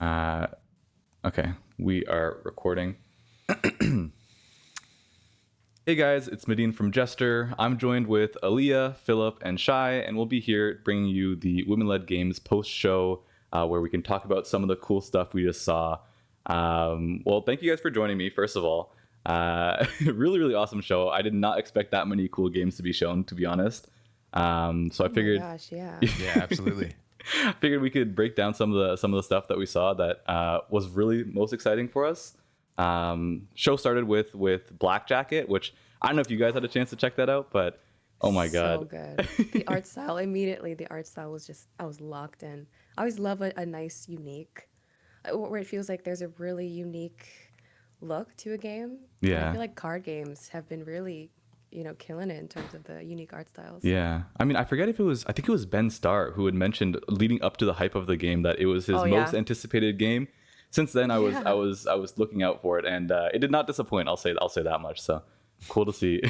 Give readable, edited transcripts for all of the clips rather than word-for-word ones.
Uh, okay, we are recording. Hey guys, it's Mahdeen from Jester. I'm joined with Aliyah, Philip, and Shai, and we'll be here bringing you the Women-Led Games post-show, where we can talk about some of the cool stuff we just saw. Well, thank you guys for joining me, first of all. Really, really awesome show. I did not expect that many cool games to be shown, to be honest. So I figured, Oh my gosh, yeah. Yeah, absolutely. figured we could break down some of the stuff that we saw that was really most exciting for us. Show started with Black Jacket, which I don't know if you guys had a chance to check that out, but oh my god, So good. The art style, immediately, the art style was just, I was locked in. I always love a nice, unique, where it feels like there's a really unique look to a game. And I Yeah. feel like card games have been really, killing it in terms of the unique art styles. Yeah, I mean, I forget if it was, I think it was Ben Starr who had mentioned leading up to the hype of the game that it was his Oh, most yeah. anticipated game. Since then, I Yeah. was looking out for it, and it did not disappoint. I'll say that much. So cool to see.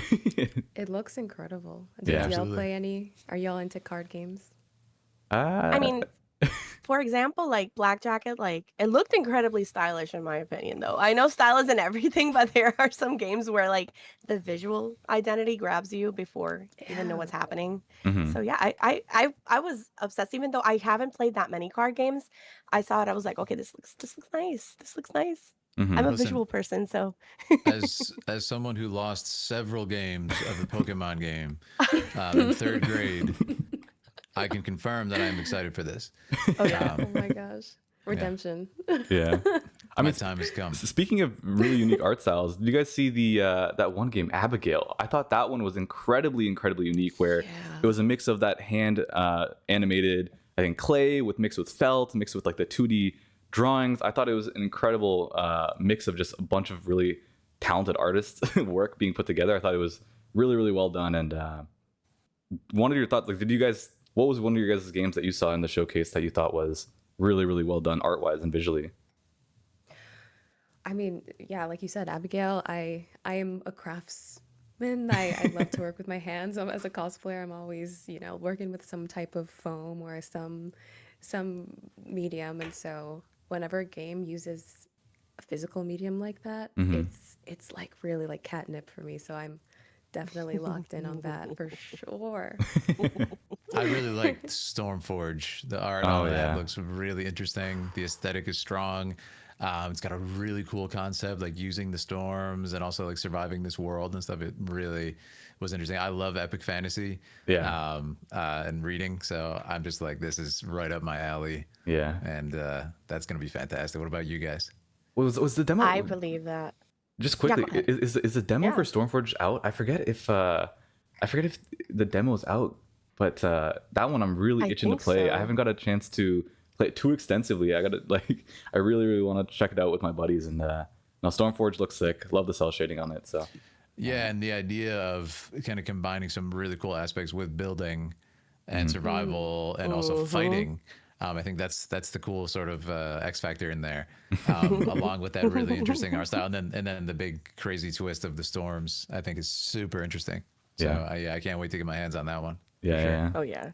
It looks incredible. Yeah. Did y'all Absolutely. play any? Are y'all into card games? I uh, mean, for example, like Black Jacket, like it looked incredibly stylish in my opinion, though. I know style isn't everything, but there are some games where like the visual identity grabs you before you even know what's happening. mhm. So yeah, I was obsessed, even though I haven't played that many card games. I saw it, I was like, okay, this looks nice. This looks nice. Mhm. I'm a Listen, visual person, so as someone who lost several games of the Pokemon game in third grade, I can confirm that I'm excited for this. oh yeah. Oh my gosh. Redemption. Yeah. I My mean, time has come. speaking of really unique art styles, did you guys see the that one game Abigail? I thought that one was incredibly unique, where Yeah. it was a mix of that hand animated, I think, clay with mixed with felt, mixed with like the 2D drawings. I thought it was an incredible mix of just a bunch of really talented artists' work being put together. I thought it was really well done. And one of your thoughts, like, what was one of your guys' games that you saw in the showcase that you thought was really well done art wise and visually? I mean, yeah, like you said, Abigail, I am a craftsman. I love to work with my hands. As a cosplayer, I'm always, working with some type of foam or some medium. And so whenever a game uses a physical medium like that, Hmm. it's like really like catnip for me. So I'm definitely locked in on that for sure. I really liked Stormforge. The art Oh on that yeah. looks really interesting. The aesthetic is strong. It's got a really cool concept, like using the storms and also like surviving this world and stuff. It really was interesting. I love epic fantasy, Yeah. and reading, so I'm just like, this is right up my alley, Yeah. and that's gonna be fantastic. What about you guys? Was the demo I believe that. just Yeah, quickly? go ahead. Is the demo for Yeah. Stormforge out? I forget if the demo's out, but that one I'm really I itching to think play. I so. haven't got a chance to play it too extensively. I gotta like I really want to check it out with my buddies. And now Stormforge looks sick. Love the cell shading on it. So Yeah, and the idea of kind of combining some really cool aspects with building and survival and also fighting. I think that's the cool sort of X factor in there, along with that really interesting art style, and then the big crazy twist of the storms. I think is super interesting. So Yeah. I can't wait to get my hands on that one. yeah, sure. yeah. Oh yeah.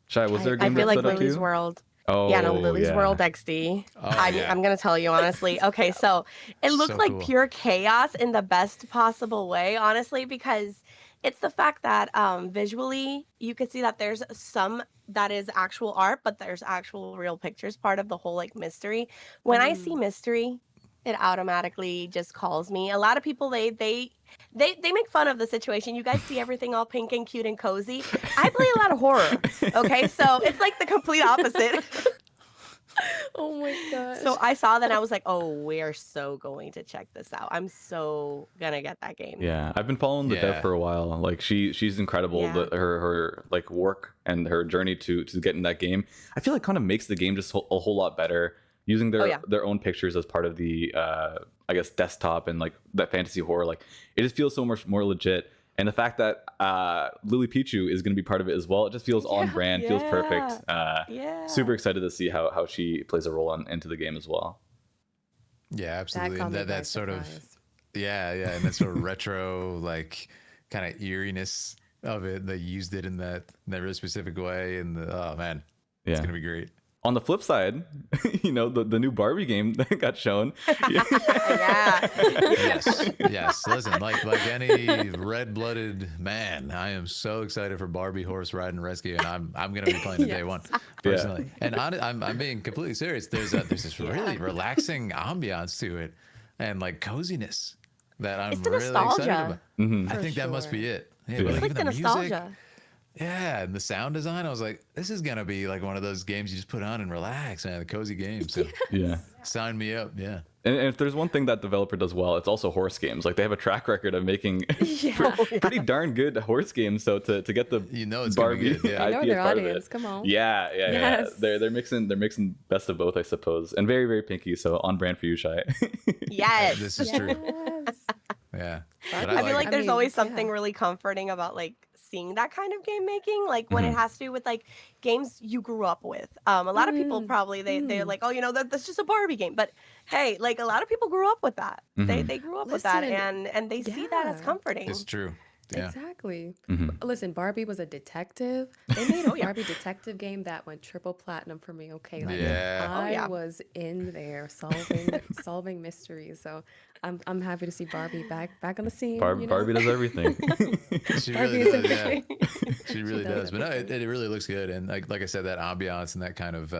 Shai, was there a I game feel that like stood out to Lily's you? World. Oh Yeah, no, Lily's yeah. World XD. Oh, yeah. I'm gonna tell you honestly. Okay, so it looked So like cool. pure chaos in the best possible way, honestly, because it's the fact that visually you could see that there's some that is actual art, but there's actual real pictures, part of the whole like mystery. When I see mystery, it automatically just calls me. A lot of people they make fun of the situation. You guys see everything all pink and cute and cozy. I play a lot of horror. Okay, so it's like the complete opposite. Oh my gosh. So I saw that and I was like, oh, we're so going to check this out. I'm so gonna get that game. Yeah, I've been following the dev Yeah. for a while. Like she's incredible. Yeah. Her like work and her journey to get in that game, I feel like kind of makes the game just a whole lot better. Using Oh, yeah. their own pictures as part of the I guess desktop and like that fantasy horror, like it just feels so much more legit. And the fact that Lily Pichu is going to be part of it as well, it just feels on brand, feels perfect. Yeah. Super excited to see how she plays a role into the game as well. Yeah, That absolutely. caught And me by that sort of surprise. yeah, and that sort of retro like kind of eeriness of it. They used it in that really specific way, and oh man, it's Yeah. gonna be great. on the flip side, the new Barbie game that got shown. Yeah. Yes. Listen, like any red-blooded man, I am so excited for Barbie Horse Ride and Rescue, and I'm gonna be playing it day one personally. And I'm being completely serious. There's this really relaxing ambiance to it, and like coziness that I'm It's the really excited nostalgia. about. Mm-hmm. I think that must be it. Yeah, but It's like like even the music, nostalgia. yeah, and the sound design. I was like, this is gonna be like one of those games you just put on and relax, man. The cozy game. So Yeah. sign me up. Yeah. And if there's one thing that developer does well, it's also horse games. Like they have a track record of making pretty darn good horse games. So to get the It's gonna Barbie be good. Yeah. I know IP their as part of audience. it. Come on. Yeah. Yes. They're mixing best of both, I suppose, and very, very Pinky. So on brand for you, Shy. Yes. This is true. Yes. Yeah. I But I feel like like it. there's mean, always yeah. something really comforting about like seeing that kind of game making, like when it has to do with like games you grew up with. A lot of people probably they're like, oh, that's just a Barbie game, but hey, like a lot of people grew up with that. They grew up with that, Listen, and they see that as yeah. comforting. It's true. Yeah. Exactly. Mm-hmm. Listen, Barbie was a detective. They made a Barbie detective game that went triple platinum for me. Okay, like Yeah. I was in there solving mysteries. So I'm happy to see Barbie back on the scene. Barbie does everything. She Barbie really is does. Yeah. everything. She really does does. But no, everything. it really looks good. And like I said, that ambiance and that kind of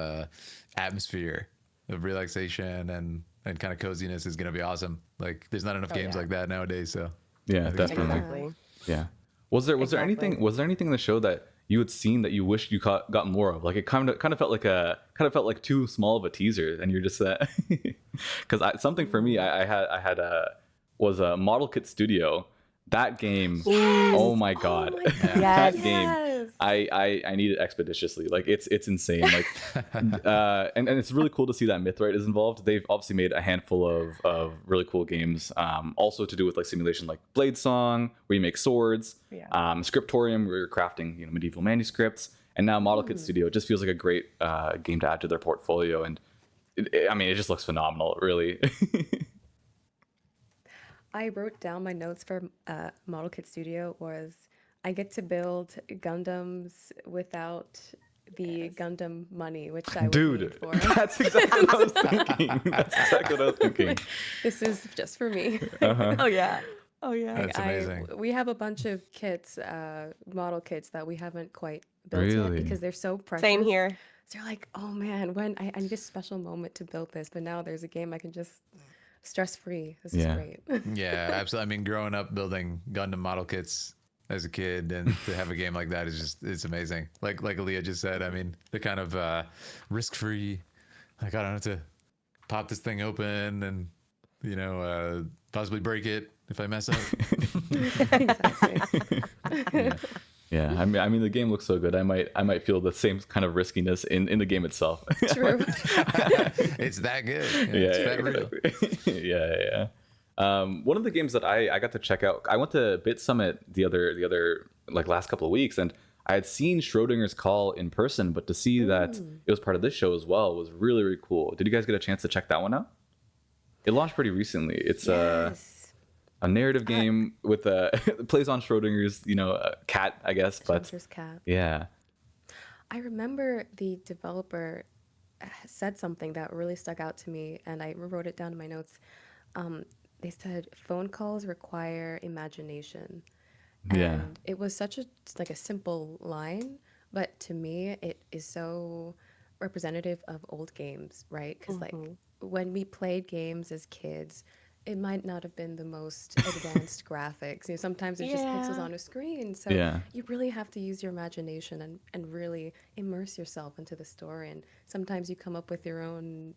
atmosphere of relaxation and kind of coziness is gonna be awesome. Like there's not enough games yeah. like that nowadays. So Yeah, I think it's definitely. Exactly. Yeah. Was there Exactly. anything in the show that you had seen that you wished you got more of? Like it kind of felt like too small of a teaser, and you're just that because something for me, I had was a Model Kit Studio. That game, oh my god, that Yes. game. Yes. I need it expeditiously. Like it's insane. Like, and it's really cool to see that Mythright is involved. They've obviously made a handful of really cool games. Also to do with like simulation, like Blade Song, where you make swords. Scriptorium, where you're crafting medieval manuscripts. And now Model Kit Studio. It just feels like a great game to add to their portfolio. And it just looks phenomenal, really. I wrote down my notes for Model Kit Studio was I get to build Gundams without the Gundam money, which I would need Dude, for. that's exactly what I was thinking. That's exactly what I was thinking. This is just for me. Oh yeah. Oh yeah. That's amazing. We have a bunch of kits, model kits that we haven't quite built Really? yet because they're so precious. Same here. So you're like, oh man, when I need a special moment to build this, but now there's a game I can just stress free. This is Yeah. great. yeah, absolutely. I mean, growing up building Gundam model kits as a kid and to have a game like that is it's amazing. Like Aliyah just said, I mean, the kind of risk free, like I don't have to pop this thing open and possibly break it if I mess up. Exactly. Yeah, I mean, the game looks so good. I might feel the same kind of riskiness in the game itself. True. It's that good. Yeah, It's that real. exactly. yeah. One of the games that I got to check out, I went to Bit Summit the other like last couple of weeks, and I had seen Schrodinger's Call in person, but to see that it was part of this show as well was really, really cool. Did you guys get a chance to check that one out? It launched pretty recently. It's Yes. a narrative game with it plays on Schrodinger's cat, I guess, but Schrodinger's cat. yeah. I remember the developer said something that really stuck out to me, and I wrote it down in my notes. They said phone calls require imagination. Yeah. And it was such a simple line, but to me it is so representative of old games, right? Because like when we played games as kids, it might not have been the most advanced graphics. Sometimes it's just pixels on a screen. So Yeah. you really have to use your imagination and really immerse yourself into the story. And sometimes you come up with your own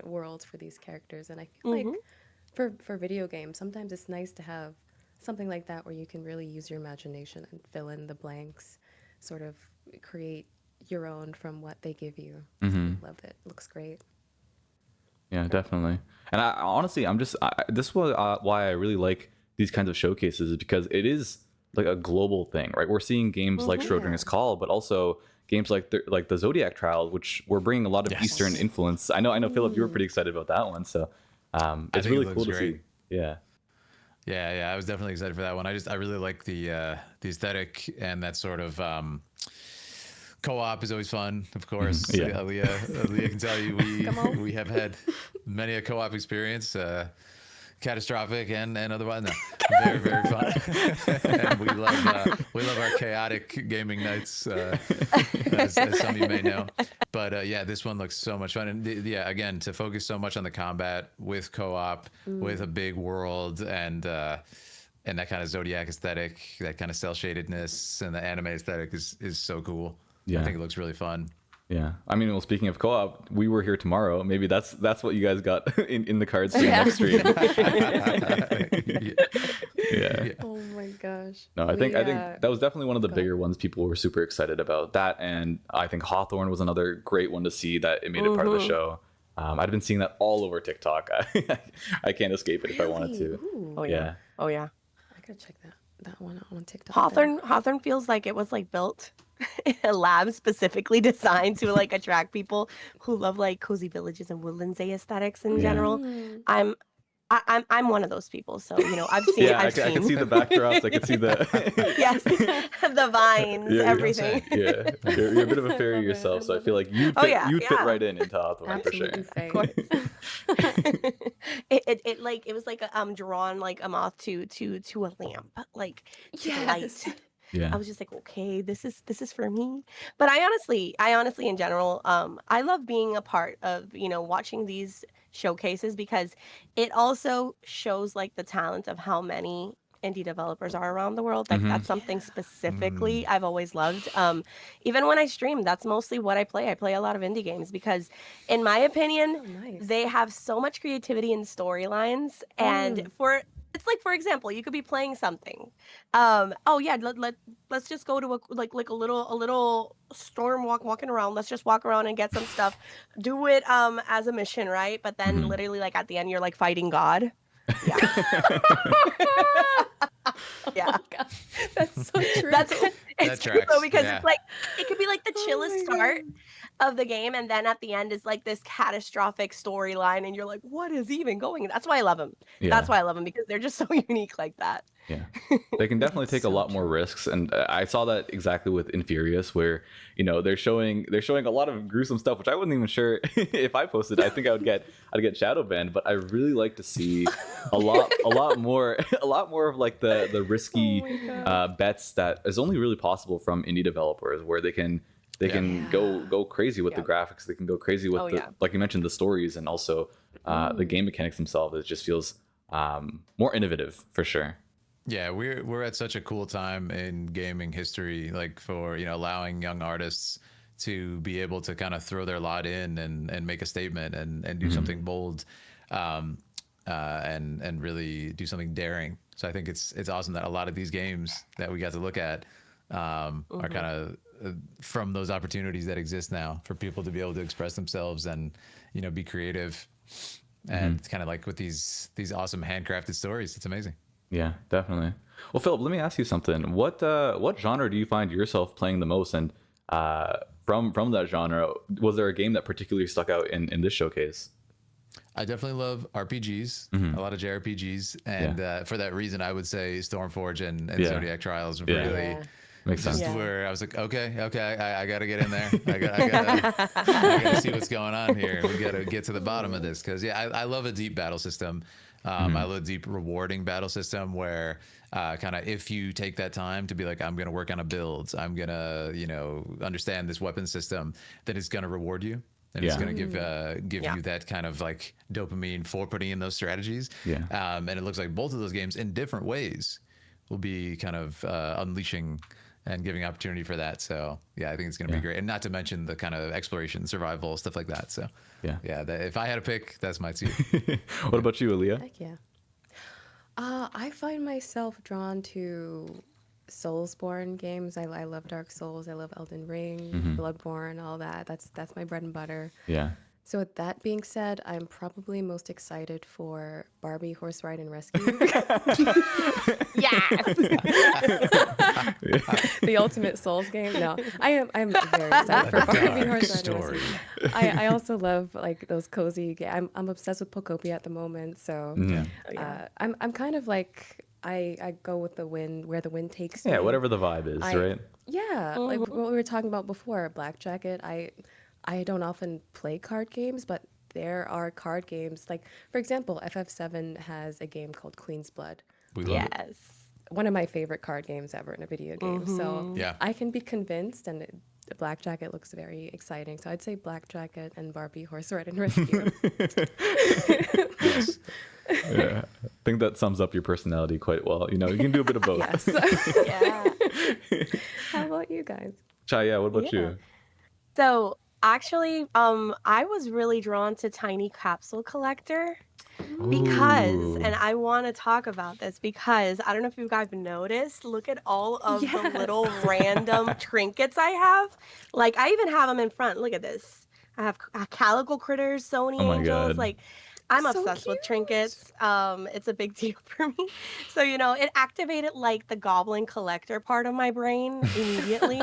worlds for these characters. And I feel like for video games, sometimes it's nice to have something like that where you can really use your imagination and fill in the blanks, sort of create your own from what they give you. I loved it. Looks great. Yeah, definitely. And I honestly, this was why I really like these kinds of showcases, is because it is like a global thing, right? We're seeing games like Schrodinger's Call, but also games like the Zodiac Trials, which were bringing a lot of Eastern influence. I know, Philip, you were pretty excited about that one, so it's think really it cool looks to see. great. Yeah. Yeah, I was definitely excited for that one. I really like the aesthetic and that sort of Co-op is always fun, of course. Yeah. Aaliyah can tell you Come on. we have had many a co-op experience, catastrophic and otherwise. No, very very fun. And we love our chaotic gaming nights, as some of you may know. But yeah, this one looks so much fun. And yeah, again, to focus so much on the combat with co-op, with a big world and that kind of Zodiac aesthetic, that kind of cell shadedness, and the anime aesthetic is so cool. Yeah. I think it looks really fun. Yeah, I mean, well, speaking of co-op, we were here tomorrow. Maybe that's what you guys got in the cards for the next stream. Yeah. Oh my gosh. No, I think that was definitely one of the bigger ones people were super excited about. That, and I think Hawthorne was another great one to see that it made it part of the show. I'd been seeing that all over TikTok. I can't escape it if I wanted to. Ooh. Oh yeah. Oh yeah. I gotta check that one out on TikTok. Hawthorne feels like it was like built in a lab specifically designed to like attract people who love like cozy villages and woodlandsy aesthetics in general. I'm one of those people, so I've seen. Yeah, I can see the backdrops. I can see the yes, the vines, everything. Yeah, you're a bit of a fairy yourself, so I feel like you'd fit right into Hawthorne for sure. Absolutely It was like a drawn like a moth to a lamp, like to the light. Yeah. I was just like, okay, this is for me. But I honestly in general, I love being a part of, watching these showcases because it also shows like the talent of how many indie developers are around the world. Like that's something specifically I've always loved. Even when I stream, that's mostly what I play. I play a lot of indie games because in my opinion, they have so much creativity and storylines. And it's like, for example, you could be playing something. Let's just go to a little storm walking around. Let's just walk around and get some stuff. Do it as a mission, right? But then literally like at the end you're like fighting God. Yeah. Yeah. Oh God. That's so true. It's true though, because it's like it could be like the chillest start of the game, and then at the end is like this catastrophic storyline, and you're like, what is even going? That's why I love them. Yeah. That's why I love them, because they're just so unique like that. Yeah, they can definitely take a lot more risks, and I saw that exactly with Infurious, where they're showing a lot of gruesome stuff, which I wasn't even sure if I posted. I think I'd get shadow banned, but I really like to see a lot more of like the risky bets that is only really possible from indie developers, where they can go crazy with the graphics, they can go crazy with like you mentioned, the stories, and also the game mechanics themselves. It just feels more innovative for sure. Yeah, we're at such a cool time in gaming history, like for allowing young artists to be able to kind of throw their lot in and make a statement and do something bold, and really do something daring. So I think it's awesome that a lot of these games that we got to look at are kind of from those opportunities that exist now for people to be able to express themselves and be creative, and it's kind of like with these awesome handcrafted stories. It's amazing. Yeah, definitely. Well, Philip, let me ask you something. What genre do you find yourself playing the most? And from that genre, was there a game that particularly stuck out in this showcase? I definitely love RPGs, a lot of JRPGs, and for that reason, I would say Stormforge and Zodiac Trials really makes sense. Where I was like, okay, I gotta get in there. I gotta see what's going on here. We gotta get to the bottom of this, because I love a deep battle system. I love a deep rewarding battle system where kind of if you take that time to be like, I'm gonna work on a build, I'm gonna understand this weapon system, then it's gonna reward you. And it's going to give you that kind of like dopamine for putting in those strategies. Yeah. And it looks like both of those games in different ways will be kind of unleashing and giving opportunity for that. So I think it's going to be great. And not to mention the kind of exploration, survival, stuff like that. So if I had to pick, that's my two. What about you, Aaliyah? Heck yeah. I find myself drawn to Soulsborne games. I love Dark Souls. I love Elden Ring, Bloodborne, all that. That's my bread and butter. Yeah. So with that being said, I'm probably most excited for Barbie Horse Ride and Rescue. Yes. The ultimate Souls game. No, I'm very excited for Barbie Horse Ride and Rescue. I also love like those cozy. I'm obsessed with Pokopia at the moment. So I'm kind of like I go with the wind, where the wind takes Yeah, me. whatever the vibe is, I right? Yeah, like what we were talking about before, Black Jacket. I don't often play card games, but there are card games like, for example, FF7 has a game called Queen's Blood. We love it. Yes. One of my favorite card games ever in a video game. So Yeah. I can be convinced, and the Black Jacket looks very exciting. So I'd say Black Jacket and Barbie Horse Ride and Rescue. Yes. Yeah. I think that sums up your personality quite well. You know, you can do a bit of both. Yes. Yeah. How about you guys? Chai, yeah, what about Yeah. you? So actually, I was really drawn to Tiny Capsule Collector because, Ooh. and I want to talk about this because I don't know if you guys have noticed, look at all of the Yes. little random trinkets I have. Like I even have them in front. Look at this. I have Calico Critters, Sony Oh my Angels. God. Like I'm So obsessed with cute. trinkets. It's a big deal for me. So, it activated like the goblin collector part of my brain immediately.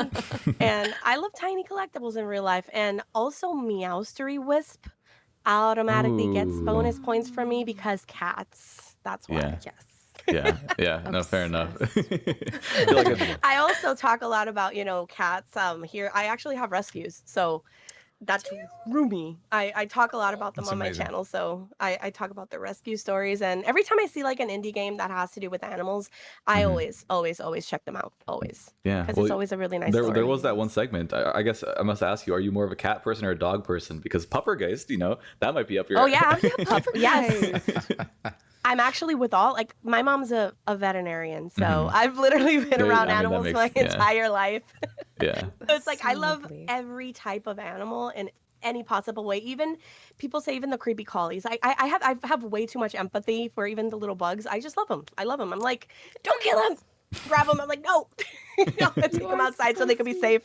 And I love tiny collectibles in real life. And also Meowstery Wisp automatically gets Ooh. bonus points from me because cats. That's why. Yeah. Yes. Yeah, yeah, no, fair enough. I feel like I also talk a lot about, cats. Here, I actually have rescues. So that's Rumi. I talk a lot about them That's on my amazing. channel. So I talk about the rescue stories. And every time I see like an indie game that has to do with animals, I Mhm. always check them out. Always. Yeah, Because well, it's always a really nice there story. was that one segment. I guess I must ask you: are you more of a cat person or a dog person? Because Puppergeist, that might be up your. Oh, yeah. Yes. Nice. I'm actually with all, like, my mom's a veterinarian. So Mhm. I've literally been There- around I mean, that animals makes- my yeah. entire life. Yeah, So it's like I So love lovely. every type of animal in any possible way. Even people say even the creepy collies. I have way too much empathy for even the little bugs. I just love them. I love them. I'm like, don't kill them. Grab them. I'm like, no. I take You them are outside so so they can be sweet. safe.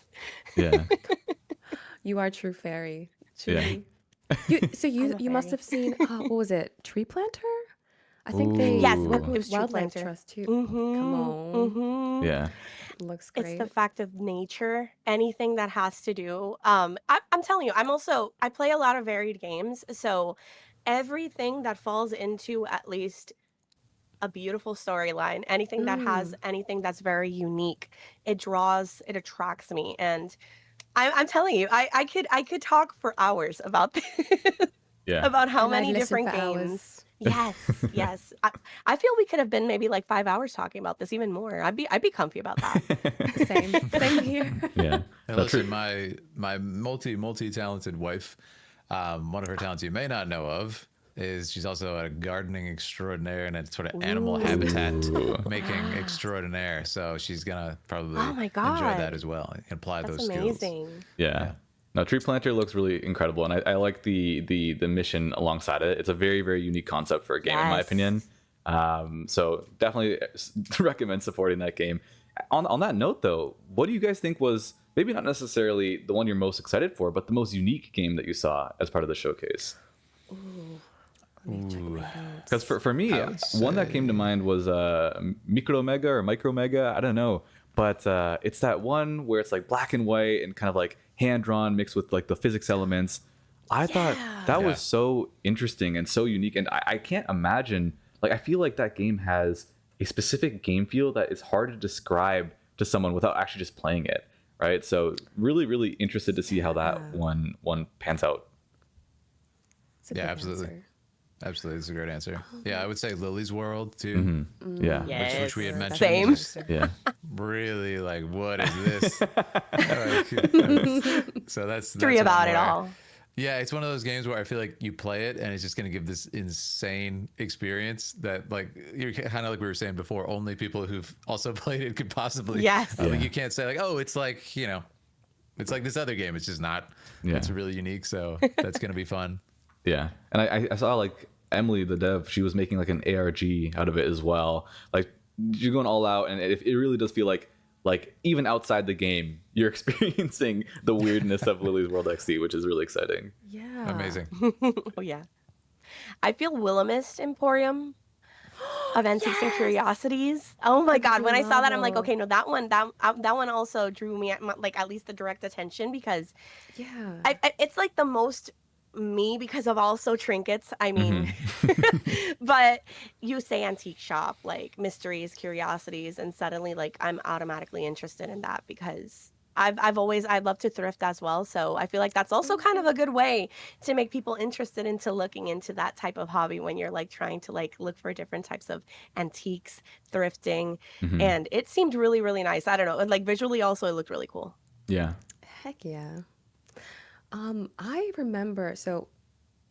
yeah, You are true fairy. Yeah. Truly. So I'm you a you must fairy. have seen what was it? Tree Planter? I think they Yes, Ooh. work it with was Tree Wildlife Planter. Trust too. Mm-hmm. Come on. Mm-hmm. yeah. Looks It's great. the fact of nature, anything that has to do. I'm telling you, I play a lot of varied games, so everything that falls into at least a beautiful storyline, anything that has anything that's very unique, it attracts me, and I'm telling you, I could talk for hours about this, Yeah. about how And I'd many listen different for games. hours. Yes, yes. I feel we could have been maybe like 5 hours talking about this, even more. I'd be comfy about that. Same here. Yeah. And No, listen, true. my multi-talented wife, one of her talents you may not know of is she's also a gardening extraordinaire and a sort of animal habitat Ooh. making extraordinaire. So she's gonna probably Oh my enjoy that God. as well and apply That's those skills. amazing. Yeah. No, Tree Planter looks really incredible, and I like the mission alongside it. It's a very, very unique concept for a game, in my Yes. opinion. So definitely recommend supporting that game. On that note, though, what do you guys think was maybe not necessarily the one you're most excited for, but the most unique game that you saw as part of the showcase? Because for me, I would one that came to say- mind was Micro Mega or Micro Mega. I don't know, but it's that one where it's like black and white and kind of like hand drawn mixed with like the physics elements. I thought that Yeah. was so interesting and so unique, and I can't imagine. Like, I feel like that game has a specific game feel that is hard to describe to someone without actually just playing it, right? So really, really interested to see how that one pans out. It's a Yeah, good absolutely. answer. Absolutely, that's a great answer. Yeah, I would say Lily's World too, Yeah, Yeah. which we had Yes. mentioned. Same. Just yeah, really like, what is this? So that's Three one about it where- all. Yeah, it's one of those games where I feel like you play it and it's just going to give this insane experience that, like, you're kind of like we were saying before, only people who've also played it could possibly. Yes. Like, Yeah. you can't say like, oh, it's like, it's like this other game. It's just not. Yeah. It's really unique. So that's going to be fun. yeah. And I saw like Emily, the dev, she was making like an ARG out of it as well. Like, you're going all out, and it really does feel like even outside the game, you're experiencing the weirdness of Lily's World XD, which is really exciting. Yeah. Amazing. Oh yeah. I feel Willamist Emporium of Antiques and Curiosities. Oh my God! When I saw that, I'm like, Bravo. okay, no, that one also drew me like at least the direct attention because Yeah. it's like the most me because of also trinkets. I mean, Mm-hmm. but you say antique shop, like mysteries, curiosities, and suddenly like I'm automatically interested in that because I'd love to thrift as well. So I feel like that's also kind of a good way to make people interested into looking into that type of hobby when you're like trying to like look for different types of antiques, thrifting. Mm-hmm. And it seemed really, really nice. I don't know. And like visually also it looked really cool. Yeah. Heck yeah. I remember, so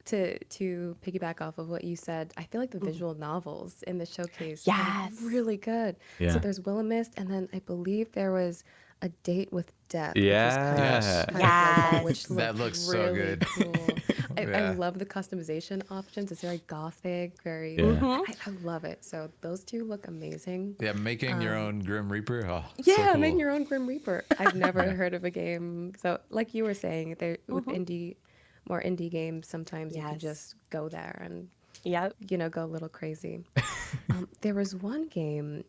to piggyback off of what you said, I feel like the visual novels in the showcase were Yes. really good. Yeah. So there's Willamist, and then I believe there was A Date with Death, which was Yeah. kind of like that, Yes. which That looked looks so really good. cool. I Yeah. love the customization options. It's very gothic, very. Yeah. I love it. So those two look amazing. Yeah, making your own Grim Reaper. Oh, Yeah, so cool. making your own Grim Reaper. I've never heard of a game. So, like you were saying, with more indie games, sometimes you can Yes. just go there and Yep. go a little crazy. There was one game,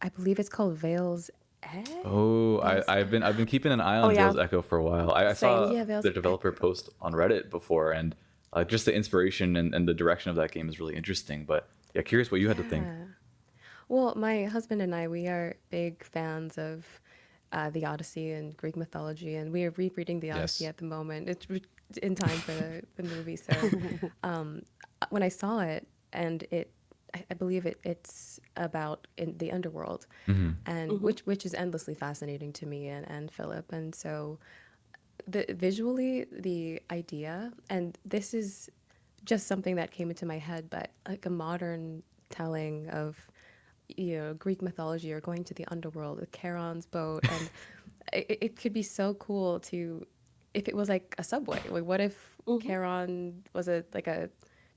I believe it's called Veil's Edge. Oh, I've been keeping an eye on yeah. Veil's Echo for a while. I Same. saw Yeah, Veil's the developer post on Reddit before, and just the inspiration and the direction of that game is really interesting. But yeah, curious what you had to think. Yeah. Well, my husband and I, we are big fans of the Odyssey and Greek mythology, and we are rereading the Odyssey Yes. at the moment. It's in time for the movie. So when I saw it, and I believe it's about in the underworld, and which is endlessly fascinating to me and Philip. And so visually, the idea, and this is just something that came into my head, but like a modern telling of Greek mythology or going to the underworld with Charon's boat, and it could be so cool to if it was like a subway. Like, what if Charon was a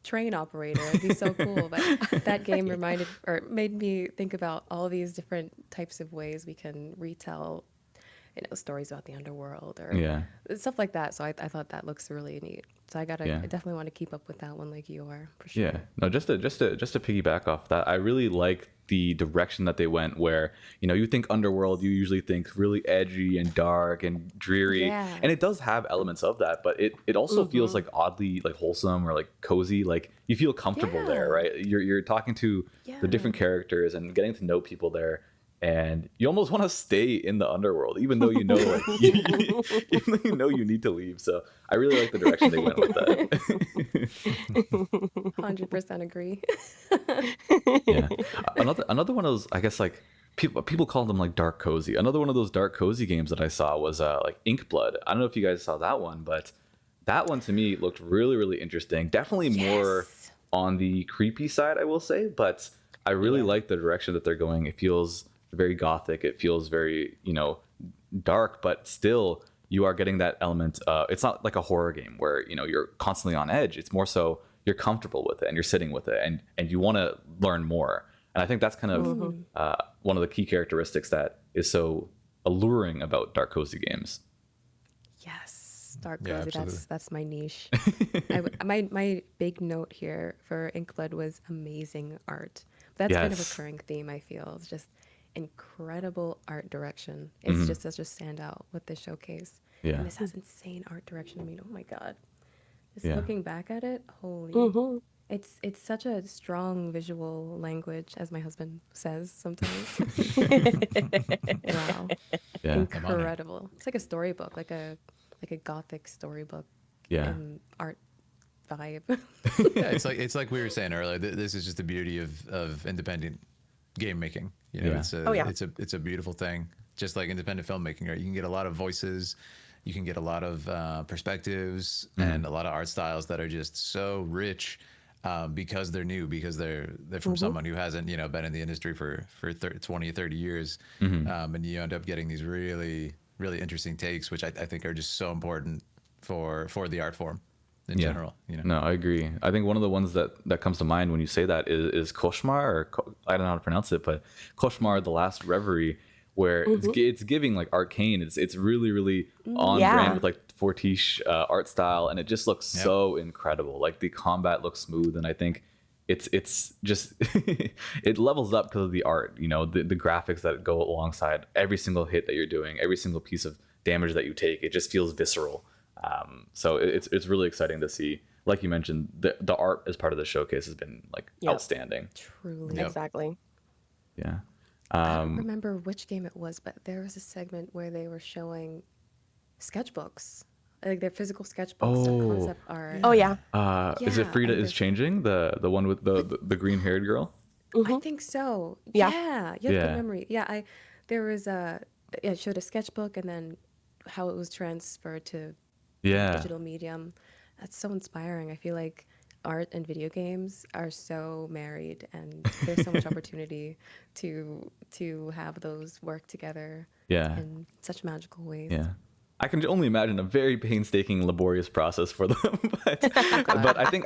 train operator? It'd be so cool. But that game reminded or made me think about all these different types of ways we can retell stories about the underworld or Yeah. stuff like that. So I thought that looks really neat. So I definitely want to keep up with that one like you are, for sure. Yeah. No, just to piggyback off that, I really like the direction that they went where, you think underworld, you usually think really edgy and dark and dreary. Yeah. And it does have elements of that, but it also feels like oddly like wholesome or like cozy. Like you feel comfortable there, Yeah. right? You're talking to the different characters and getting to know people there. And you almost want to stay in the underworld, even though you know you need to leave. So I really like the direction they went with that. 100% agree. Yeah. Another one of those, I guess, like people call them like dark cozy. Another one of those dark cozy games that I saw was like Inkblood. I don't know if you guys saw that one, but that one to me looked really, really interesting. Definitely more on the creepy side, I will say, but I really like the direction that they're going. It feels very gothic. It feels very, dark, but still you are getting that element. It's not like a horror game where, you're constantly on edge. It's more so you're comfortable with it and you're sitting with it and you want to learn more. And I think that's kind of one of the key characteristics that is so alluring about dark cozy games. Yes, dark Yeah, cozy. absolutely. That's my niche. My big note here for Inkblood was amazing art. That's been a Yes. recurring theme, I feel. It's just incredible art direction. It's just such a standout with this showcase. Yeah. And this has insane art direction. I mean, oh my God. Just Yeah. looking back at it, holy. It's such a strong visual language, as my husband says sometimes. Wow. Yeah. Incredible. It's like a storybook, like a gothic storybook Yeah. art vibe. Yeah, it's like we were saying earlier. This is just the beauty of independent game making. Yeah. It's a beautiful thing. Just like independent filmmaking, right? You can get a lot of voices, you can get a lot of perspectives, and a lot of art styles that are just so rich because they're new, because they're from someone who hasn't been in the industry for 20 or 30 years, and you end up getting these really really interesting takes, which I think are just so important for the art form in general. No, I agree. I think one of the ones that comes to mind when you say that is Koshmar, or I don't know how to pronounce it, but Koshmar, The Last Reverie, where it's giving like arcane. It's really, really on brand with like Fortiche art style, and it just looks so incredible. Like the combat looks smooth, and I think it's just it levels up because of the art. The graphics that go alongside every single hit that you're doing, every single piece of damage that you take. It just feels visceral. So it's really exciting to see. Like you mentioned, the art as part of the showcase has been like outstanding. Truly. Yep. Exactly. Yeah. I don't remember which game it was, but there was a segment where they were showing sketchbooks, like their physical sketchbooks of concept art. Oh yeah. Is it Yeah, Frida and is changing, the one with the green haired girl? I think so. Yeah. Yeah, you have Yeah. good memory. Yeah, there was it showed a sketchbook and then how it was transferred to Yeah. digital medium. That's so inspiring. I feel like art and video games are so married, and there's so much opportunity to have those work together Yeah. in such magical ways. Yeah. I can only imagine a very painstaking, laborious process for them, but I think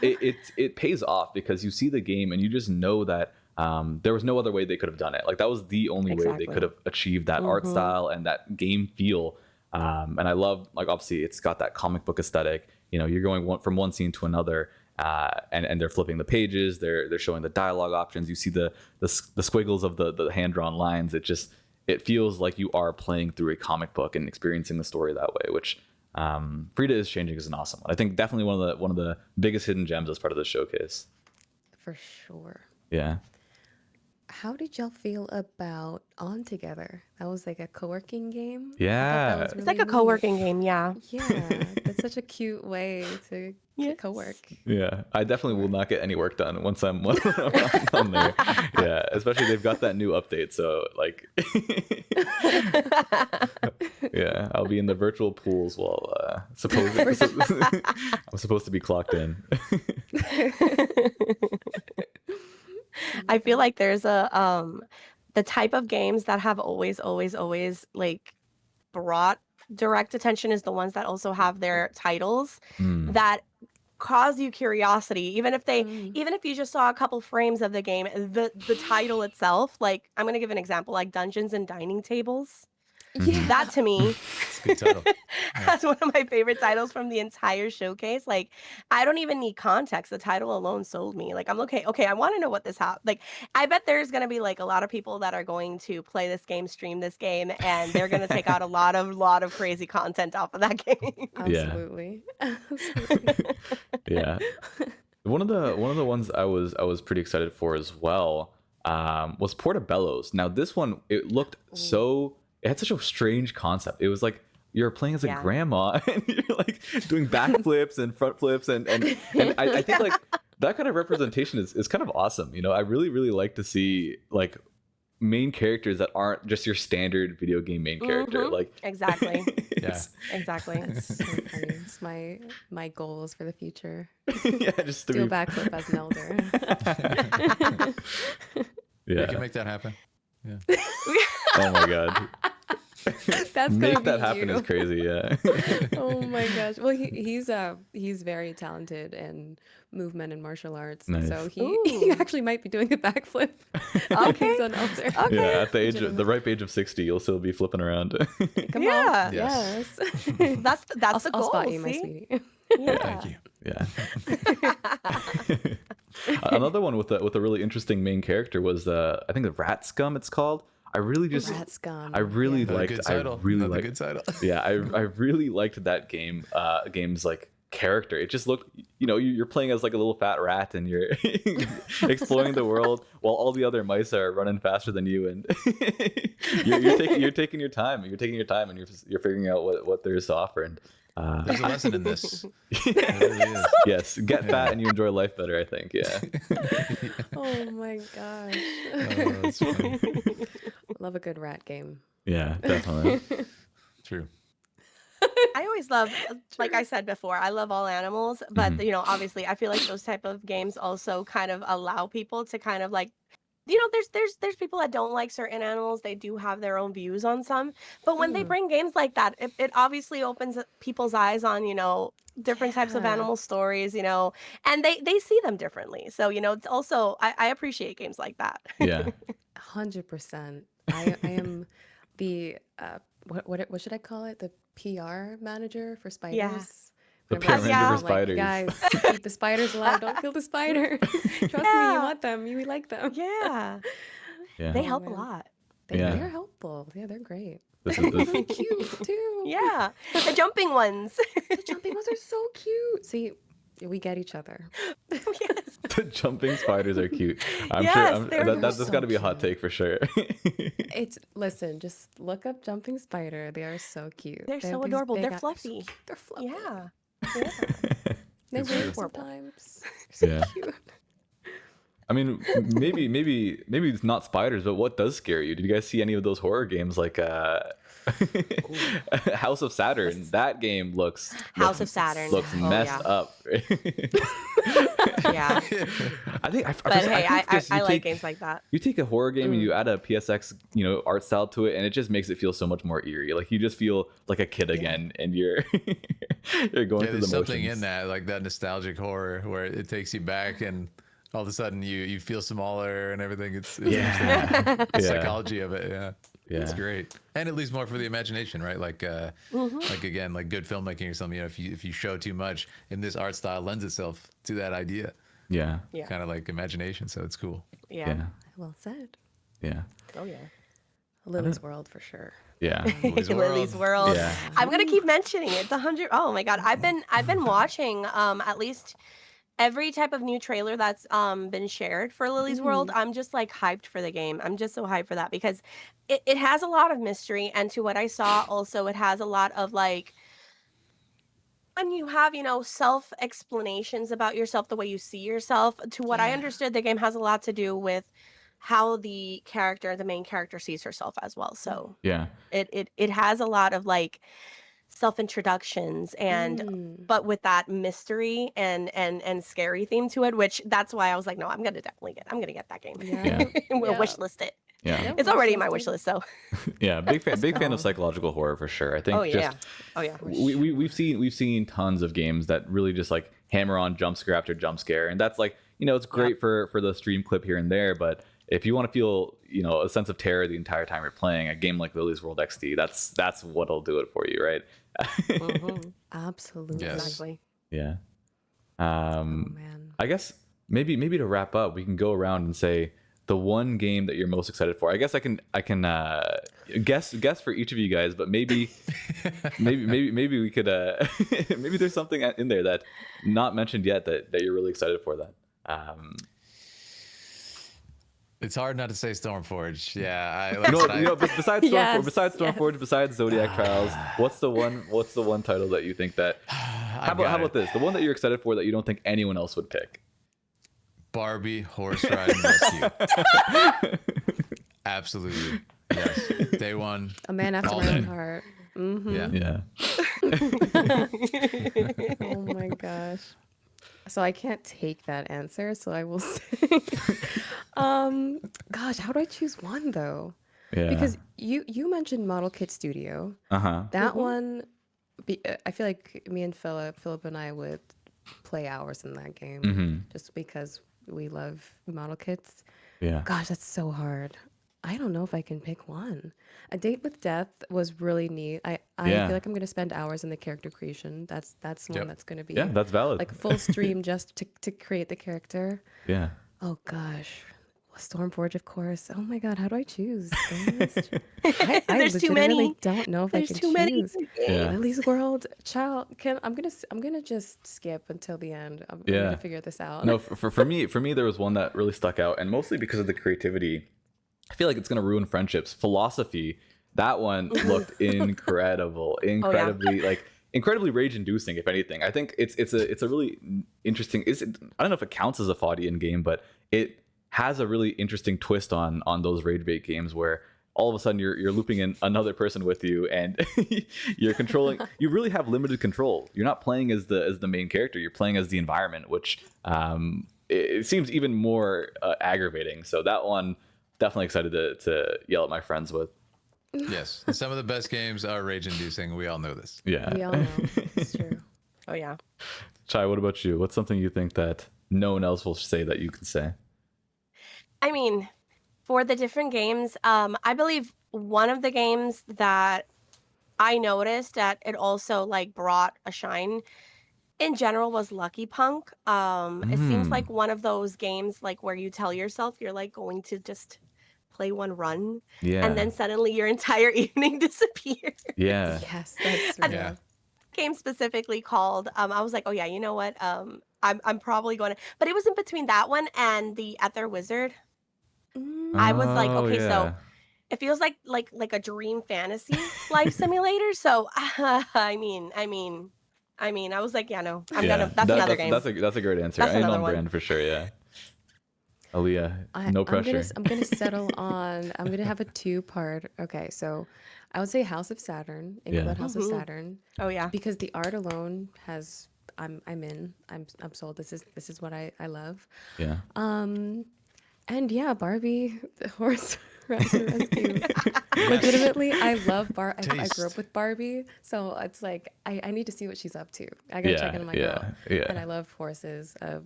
it pays off because you see the game and you just know that there was no other way they could have done it. Like that was the only way they could have achieved that art style and that game feel. And I love, like, obviously it's got that comic book aesthetic. You know, you're going from one scene to another, and they're flipping the pages. They're showing the dialogue options. You see the squiggles of the hand drawn lines. It feels like you are playing through a comic book and experiencing the story that way, which Frida is Changing is an awesome one. I think definitely one of the biggest hidden gems as part of the showcase. For sure. Yeah. How did y'all feel about On Together? That was like a co-working game. I thought that Yeah. was It's really like a neat. co-working game. Yeah. Yeah, that's such a cute way to Yes. co-work. Yeah, I definitely will not get any work done once I'm on there. Yeah, especially they've got that new update, so like, yeah, I'll be in the virtual pools while I'm supposed to be clocked in. I feel like there's the type of games that have always like brought direct attention is the ones that also have their titles that cause you curiosity, even if you just saw a couple frames of the game, the title itself. Like, I'm gonna give an example, like Dungeons and Dining Tables. Yeah. That to me It's a good title. that's one of my favorite titles from the entire showcase. Like, I don't even need context. The title alone sold me. Like, I'm okay, I want to know what this like, I bet there's going to be like a lot of people that are going to play this game, stream this game, and they're going to take out a lot of crazy content off of that game. Absolutely. Absolutely. Yeah, one of the ones I was pretty excited for as well was Portobello's. Now this one, it looked it had such a strange concept. It was like you're playing as a grandma and you're like doing backflips and front flips and I think like that kind of representation is kind of awesome. You know, I really like to see like main characters that aren't just your standard video game main character. Like Exactly. Exactly. That's so funny. It's my goals for the future. yeah, just to Do a be backflip as an elder. We yeah. can make that happen. Yeah. Oh my god. That's Make gonna that be happen you. is crazy. Yeah. Oh my gosh. Well, he's very talented in movement and martial arts. Nice. So he Ooh. actually might be doing a backflip. Okay. He's an elder. Okay. Yeah, at the ripe age of 60, you'll still be flipping around. Come Yeah. on. Yes. Yes. That's the I'll goal. spot you, my see? sweetie. Thank you. Yeah. Another one with a really interesting main character was I think the Rat Scum it's called. I really Rat Scum. I really Another liked good title. I really Another liked good title. yeah, I really liked that game's like character. It just looked, you know, you're playing as like a little fat rat and you're exploring the world while all the other mice are running faster than you, and you're taking your time. You're taking your time and you're figuring out what there is to offer. And There's a lesson in this. There really is. yes, get fat and you enjoy life better, I think. Yeah. Oh my gosh. Oh, that's funny. Love a good rat game. Yeah, definitely. True. I always love, like I said before, I love all animals, but you know, obviously, I feel like those type of games also kind of allow people to kind of like, you know, there's people that don't like certain animals. They do have their own views on some, but when they bring games like that, it obviously opens people's eyes on, you know, different types of Yeah. animal stories, you know, and they see them differently. So, you know, it's also I appreciate games like that. Yeah. 100%. I am the what should I call it? The PR manager for spiders. Yeah. The Whenever PR I see manager them, for I'm like, spiders. Guys, keep the spiders alive. Don't kill the spiders. Trust me, you Yeah. want them. You like them. Yeah, Yeah. they Oh, help a man. lot. Yeah. They're helpful. Yeah, they're great. This is this. They're cute too. Yeah, the jumping ones. The jumping ones are so cute. See, we get each other. Yes. The jumping spiders are cute. I'm Yes, sure they're that's so got to be a hot cute. take for sure. Listen, just look up jumping spider. They are so cute. They're They so have these adorable. big They're eyes. fluffy. They're fluffy. Yeah. Yeah. They It's wave beautiful. sometimes. They're so Yeah. cute. I mean, maybe it's not spiders, but what does scare you? Did you guys see any of those horror games like House of Saturn? That game looks House of Saturn. looks Oh, messed yeah. up. Yeah. I think, But hey, think because I you like take- games like that. You take a horror game and you add a PSX, art style to it, and it just makes it feel so much more eerie. Like you just feel like a kid again, and you're you're going Yeah, through the there's something motions. in that, like that nostalgic horror where it takes you back and all of a sudden you feel smaller and everything. It's Yeah. interesting. The Yeah. psychology of it. Yeah. It's Yeah. great. And it leaves more for the imagination, right? Like, like again, like good filmmaking or something, if you show too much in this art style lends itself to that idea, Yeah. Yeah. kind of like imagination. So it's cool. Yeah. Yeah. Well said. Yeah. Oh yeah. Lily's World for sure. Yeah. Lily's World. Yeah. I'm gonna keep mentioning it. It's 100. Oh my god, I've been watching at least every type of new trailer that's been shared for Lily's World. I'm just like hyped for the game. I'm just so hyped for that because it has a lot of mystery, and to what I saw, also it has a lot of like when you have self explanations about yourself, the way you see yourself. To what I Yeah. understood, the game has a lot to do with how the main character sees herself as well. So Yeah. it has a lot of like self introductions and but with that mystery and scary theme to it, which that's why I was like, no, I'm gonna get that game. Yeah. We'll Yeah. wish list it. Yeah. Yep. It's already in my Wishlist wish it. list, so Yeah. Big fan go. of psychological horror for sure. I think oh yeah. just Oh yeah. we've seen tons of games that really just like hammer on jump scare after jump scare, and that's like it's great for the stream clip here and there, but if you want to feel a sense of terror the entire time you're playing a game like Lily's World XD, that's what'll do it for you, right? Absolutely. Yes. Exactly. Yeah. Oh man. I guess maybe to wrap up, we can go around and say the one game that you're most excited for. I guess I can guess for each of you guys, but maybe we could maybe there's something in there that not mentioned yet that you're really excited for. That It's hard not to say Stormforge. Yeah. but besides Yes, besides Stormforge, besides Zodiac Trials, what's the one title that you think that? How about this? The one that you're excited for that you don't think anyone else would pick? Barbie Horse Riding Rescue. Absolutely. Yes. Day one. A man after all my own day. heart. Yeah. Oh my gosh. So I can't take that answer, so I will say gosh, how do I choose one though? Yeah. Because you mentioned Model Kit Studio. That one I feel like me and Philip and I would play hours in that game just because we love model kits. Yeah. Gosh, that's so hard. I don't know if I can pick one. A Date with Death was really neat. I Yeah. feel like I'm going to spend hours in the character creation. That's one Yep. that's going to be Yeah, that's valid. like a full stream just to create the character. Yeah. Oh gosh. Stormforge, of course. Oh my God, how do I choose? I There's too legitimately many. don't know if There's I can too many. choose. Yeah. Lily's World, child. I'm gonna just skip until the end. I'm Yeah. gonna figure this out. No, for me, there was one that really stuck out, and mostly because of the creativity. I feel like it's gonna ruin friendships. Philosophy, that one looked incredible, incredibly rage-inducing. If anything, I think it's a really interesting. I don't know if it counts as a FODIan game, but it has a really interesting twist on those rage bait games where all of a sudden you're looping in another person with you, and you're controlling. You really have limited control. You're not playing as the main character. You're playing as the environment, which it seems even more aggravating. So that one, definitely excited to yell at my friends with. Yes. And some of the best games are rage inducing. We all know this. Yeah. We all know it's true. Oh yeah. Chai, what about you? What's something you think that no one else will say that you can say? I mean, for the different games, I believe one of the games that I noticed that it also like brought a shine in general was Lucky Punk. It seems like one of those games like where you tell yourself you're like going to just play one run, Yeah. and then suddenly your entire evening disappears. Yeah. Yes, that's A real. Yeah. game specifically called, I was like, oh yeah, you know what? I'm probably going to, but it was in between that one and the Ether Wizard. I was like, Oh, okay, so yeah. it feels like a dream fantasy life simulator. So I was like, yeah, no, I'm Yeah. gonna. That's another game. That's a great answer. That's And another on one. brand for sure. Yeah. Aaliyah, no pressure. I'm gonna settle on. I'm gonna have a two-part. Okay, so I would say House of Saturn, Yeah. include House of Saturn, Oh yeah. because the art alone has. I'm in. I'm sold. This is what I love. Yeah. And yeah, Barbie, the horse rescue. Legitimately, I love I grew up Taste. with Barbie, so it's like I need to see what she's up to. I gotta check in on my girl. Yeah. And I love horses. I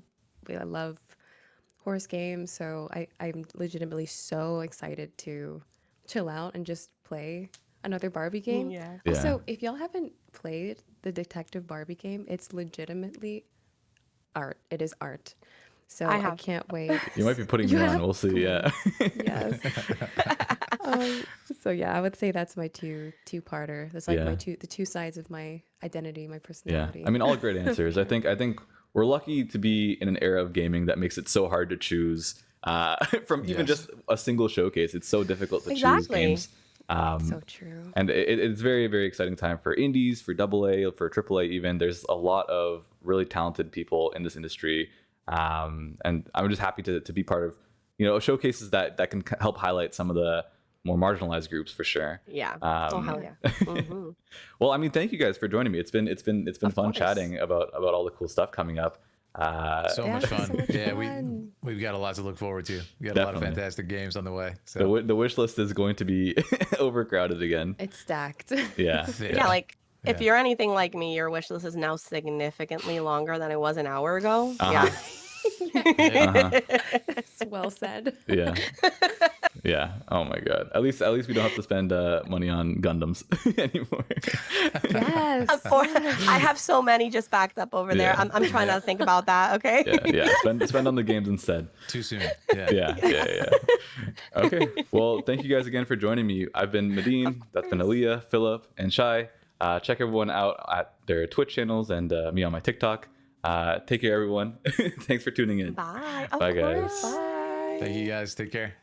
love horse games, so I'm legitimately so excited to chill out and just play another Barbie game. Yeah. Yeah. Also, if y'all haven't played the Detective Barbie game, it's legitimately art. It is art. So I I have. can't wait. You might be putting You me on. have? We'll see. Yeah. Yes. So yeah, I would say that's my two-parter. That's like Yeah. the two sides of my identity, my Yeah. personality. I mean, all great answers. I think we're lucky to be in an era of gaming that makes it so hard to choose from even Yes. just a single showcase. It's so difficult to choose Exactly. games. So true. And it's very, very exciting time for indies, for AA, for AAA even. There's a lot of really talented people in this industry. And I'm just happy to be part of, showcases that can help highlight some of the more marginalized groups for sure. Yeah. Um, Oh hell yeah. hmm Well, I mean, thank you guys for joining me. It's been Of fun course. chatting about all the cool stuff coming up. So Yeah, much it's so fun. much Yeah, fun. we've got a lot to look forward to. We got a lot of Definitely. fantastic games on the way. the So the wish list is going to be overcrowded again. It's stacked. Yeah. Yeah, like if Yeah. you're anything like me, your wish list is now significantly longer than it was an hour ago. Uh-huh. Uh-huh. It's well said. Yeah. Yeah. Oh my god. At least we don't have to spend money on Gundams anymore. Yes. I have so many just backed up over there. Yeah. I'm trying not to think about that. Okay. Yeah. Spend on the games instead. too soon. Yeah. Okay. Well, thank you guys again for joining me. I've been Mahdeen. That's been Aliyah, Philip, and Shai. Check everyone out at their Twitch channels and me on my TikTok. Take care, everyone. Thanks for tuning in. Bye. Of Bye, course. guys. Bye. Thank you guys. Take care.